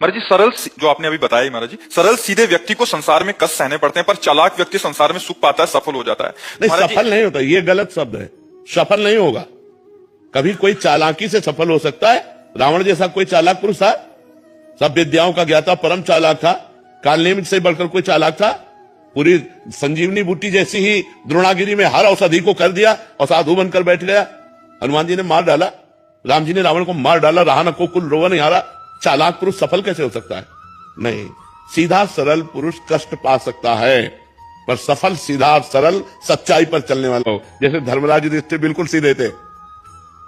महाराज जी जो आपने अभी बताया महाराज जी, सरल सीधे व्यक्ति को संसार में कष्ट सहने पड़ते हैं, पर चालाक व्यक्ति संसार में सुख पाता है, सफल हो जाता है। नहीं, सफल नहीं होता, ये गलत शब्द है। सफल नहीं होगा। कभी कोई चालाकी से सफल हो सकता है। रावण जैसा कोई चालाक पुरुष था, सब विद्याओं का ज्ञाता, परम चालाक था। कालनेमित से बढ़कर कोई चालाक था? पूरी संजीवनी बूटी जैसी ही द्रोणागिरी में हर औषधि को कर दिया और साधु बनकर बैठ गया। हनुमान जी ने मार डाला, राम जी ने रावण को मार डाला, रहा न को कुल रोवन हारा। चालाक पुरुष सफल कैसे हो सकता है? नहीं, सीधा सरल पुरुष कष्ट पा सकता है, पर सफल सीधा सरल सच्चाई पर चलने वाला हो। जैसे धर्मराज युधिष्ठिर बिल्कुल सीधे थे,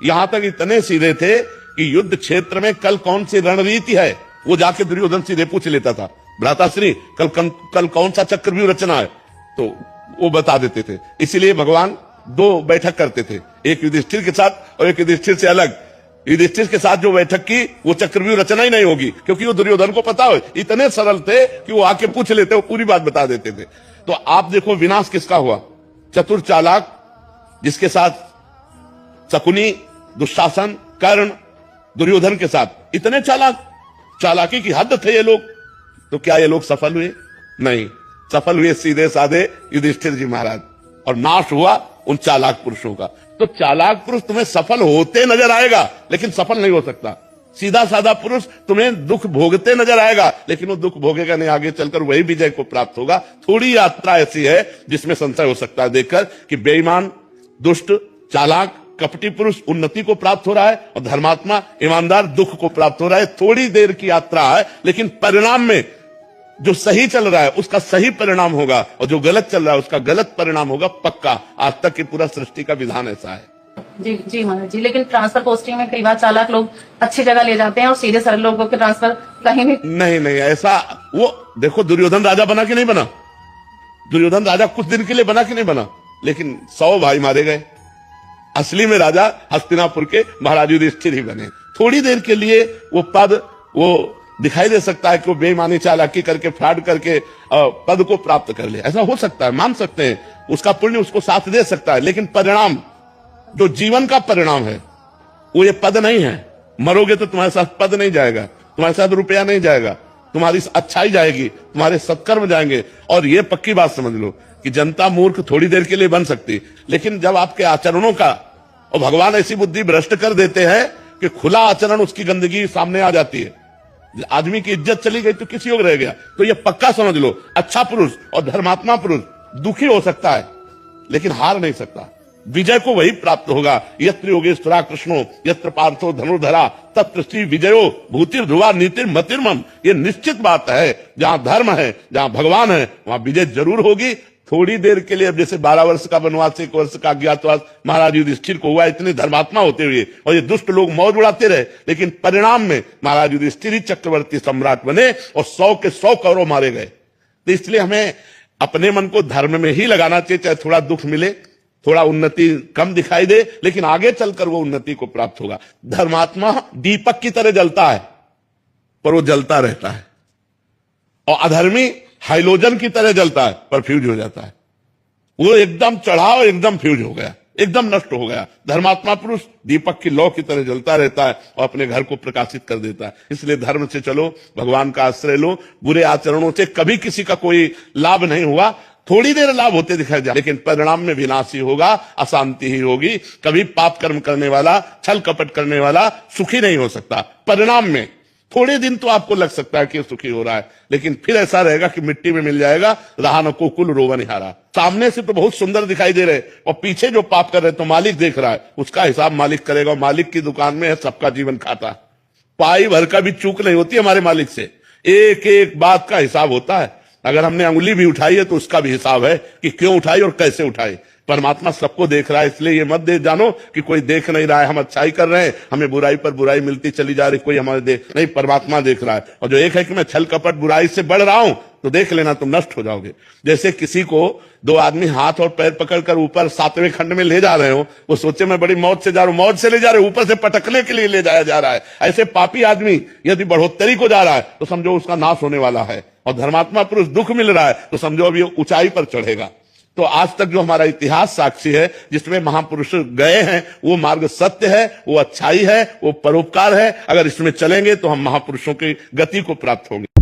यहां तक इतने सीधे थे कि युद्ध क्षेत्र में कल कौन सी रणनीति है वो जाके दुर्योधन सीधे पूछ लेता था। भ्राताश्री कल कौन सा चक्रव्यूह रचना है, तो वो बता देते थे। इसीलिए भगवान दो बैठक करते थे, एक युधिष्ठिर के साथ और एक युधिष्ठिर से अलग। युधिष्ठिर के साथ जो बैठक की वो चक्रव्यूह रचना ही नहीं होगी, क्योंकि वो दुर्योधन को पता हो। इतने सरल थे कि वो आके पूछ लेते, वो पूरी बात बता देते थे। तो आप देखो विनाश किसका हुआ? चतुर चालाक, जिसके साथ शकुनी, दुशासन, कर्ण, दुर्योधन के साथ इतने चालाकी की हद थे ये लोग। तो क्या ये लोग सफल हुए? नहीं, सफल हुए सीधे साधे युधिष्ठिर जी महाराज, और नाश हुआ उन चालाक पुरुषों का। तो चालाक पुरुष तुम्हें सफल होते नजर आएगा, लेकिन सफल नहीं हो सकता। सीधा साधा पुरुष तुम्हें दुख भोगते नजर आएगा, लेकिन वो दुख भोगेगा नहीं, आगे चलकर वही विजय को प्राप्त होगा। थोड़ी यात्रा ऐसी है जिसमें संशय हो सकता है देखकर कि बेईमान, दुष्ट, चालाक, कपटी पुरुष उन्नति को प्राप्त हो रहा है और धर्मात्मा, ईमानदार दुख को प्राप्त हो रहा है। थोड़ी देर की यात्रा है, लेकिन परिणाम में जो सही चल रहा है उसका सही परिणाम होगा, और जो गलत चल रहा है उसका गलत परिणाम होगा पक्का। आज तक की पूरा सृष्टि का विधान ऐसा है। जी जी महाराज जी, लेकिन ट्रांसफर पोस्टिंग में कई बार चालाक लोग अच्छी जगह ले जाते हैं और सीधे सरल लोगों के ट्रांसफर कहीं भी नहीं ऐसा। वो देखो, दुर्योधन राजा बना कि नहीं बना? दुर्योधन राजा कुछ दिन के लिए बना कि नहीं बना? लेकिन 100 भाई मारे गए। असली में राजा हस्तिनापुर के महाराज युधिष्ठिर ही बने। थोड़ी देर के लिए वो पद, वो दिखाई दे सकता है कि वो बेईमानी, चालाकी करके, फ्रॉड करके पद को प्राप्त कर ले। ऐसा हो सकता है, मान सकते हैं, उसका पुण्य उसको साथ दे सकता है। लेकिन परिणाम, जो जीवन का परिणाम है, वो ये पद नहीं है। मरोगे तो तुम्हारे साथ पद नहीं जाएगा, तुम्हारे साथ रुपया नहीं जाएगा, तुम्हारी अच्छाई जाएगी, तुम्हारे सत्कर्म जाएंगे। और ये पक्की बात समझ लो कि जनता मूर्ख थोड़ी देर के लिए बन सकती, लेकिन जब आपके आचरणों का, और भगवान ऐसी बुद्धि भ्रष्ट कर देते हैं कि खुला आचरण उसकी गंदगी सामने आ जाती है। आदमी की इज्जत चली गई तो किस योग रह गया? तो ये पक्का समझ लो, अच्छा पुरुष और धर्मात्मा पुरुष दुखी हो सकता है, लेकिन हार नहीं सकता। विजय को वही प्राप्त होगा। यत्र योगेश्वरा कृष्णो यत्र पार्थो धनुर्धरा तत्र श्री विजयो भूतिर ध्रुवा नीतिर मतिर्मम। ये निश्चित बात है, जहां धर्म है, जहां भगवान है, वहां विजय जरूर होगी। थोड़ी देर के लिए, अब जैसे 12 वर्ष का वनवास, 1 वर्ष का अज्ञातवास महाराज युधिष्ठिर को हुआ, इतने धर्मात्मा होते हुए, और ये दुष्ट लोग मौज उड़ाते रहे, लेकिन परिणाम में महाराज युधिष्ठिर ही चक्रवर्ती सम्राट बने और 100 के 100 कौरव मारे गए। तो इसलिए हमें अपने मन को धर्म में ही लगाना चाहिए, चाहे थोड़ा दुख मिले, थोड़ा उन्नति कम दिखाई दे, लेकिन आगे चलकर वो उन्नति को प्राप्त होगा। धर्मात्मा दीपक की तरह जलता है, पर वो जलता रहता है, और अधर्मी हाइलोजन की तरह जलता है, पर फ्यूज हो जाता है। वो एकदम चढ़ा और एकदम फ्यूज हो गया, एकदम नष्ट हो गया। धर्मात्मा पुरुष दीपक की लौ की तरह जलता रहता है और अपने घर को प्रकाशित कर देता है। इसलिए धर्म से चलो, भगवान का आश्रय लो। बुरे आचरणों से कभी किसी का कोई लाभ नहीं हुआ, थोड़ी देर लाभ होते दिखाई जाए, लेकिन परिणाम में विनाश ही होगा, अशांति ही होगी। कभी पाप कर्म करने वाला, छल कपट करने वाला सुखी नहीं हो सकता। परिणाम में थोड़े दिन तो आपको लग सकता है कि सुखी हो रहा है, लेकिन फिर ऐसा रहेगा कि मिट्टी में मिल जाएगा, रहा न को कुल रोवन हारा। सामने से तो बहुत सुंदर दिखाई दे रहे, और पीछे जो पाप कर रहे तो मालिक देख रहा है, उसका हिसाब मालिक करेगा। मालिक की दुकान में है सबका जीवन खाता, पाई भर का भी चूक नहीं होती हमारे मालिक से। एक एक बात का हिसाब होता है। अगर हमने अंगुली भी उठाई है तो उसका भी हिसाब है कि क्यों उठाई और कैसे उठाई। परमात्मा सबको देख रहा है, इसलिए ये मत दे जानो कि कोई देख नहीं रहा है, हम अच्छाई कर रहे हैं, हमें बुराई पर बुराई मिलती चली जा रही, कोई हमारे देख नहीं। परमात्मा देख रहा है। और जो एक है कि मैं छल कपट बुराई से बढ़ रहा हूं, तो देख लेना तुम नष्ट हो जाओगे। जैसे किसी को 2 आदमी हाथ और पैर पकड़कर ऊपर 7वें खंड में ले जा रहे हो, वो सोचे मैं बड़ी मौज से जा रहा हूं, मौज से ले जा रहे हो, ऊपर से पटकने के लिए ले जाया जा रहा है। ऐसे पापी आदमी यदि बढ़ोत्तरी को जा रहा है तो समझो उसका नाश होने वाला है, और धर्मात्मा पुरुष दुख मिल रहा है तो समझो अभी ऊंचाई पर चढ़ेगा। तो आज तक जो हमारा इतिहास साक्षी है, जिसमें महापुरुष गए हैं, वो मार्ग सत्य है, वो अच्छाई है, वो परोपकार है। अगर इसमें चलेंगे तो हम महापुरुषों की गति को प्राप्त होंगे।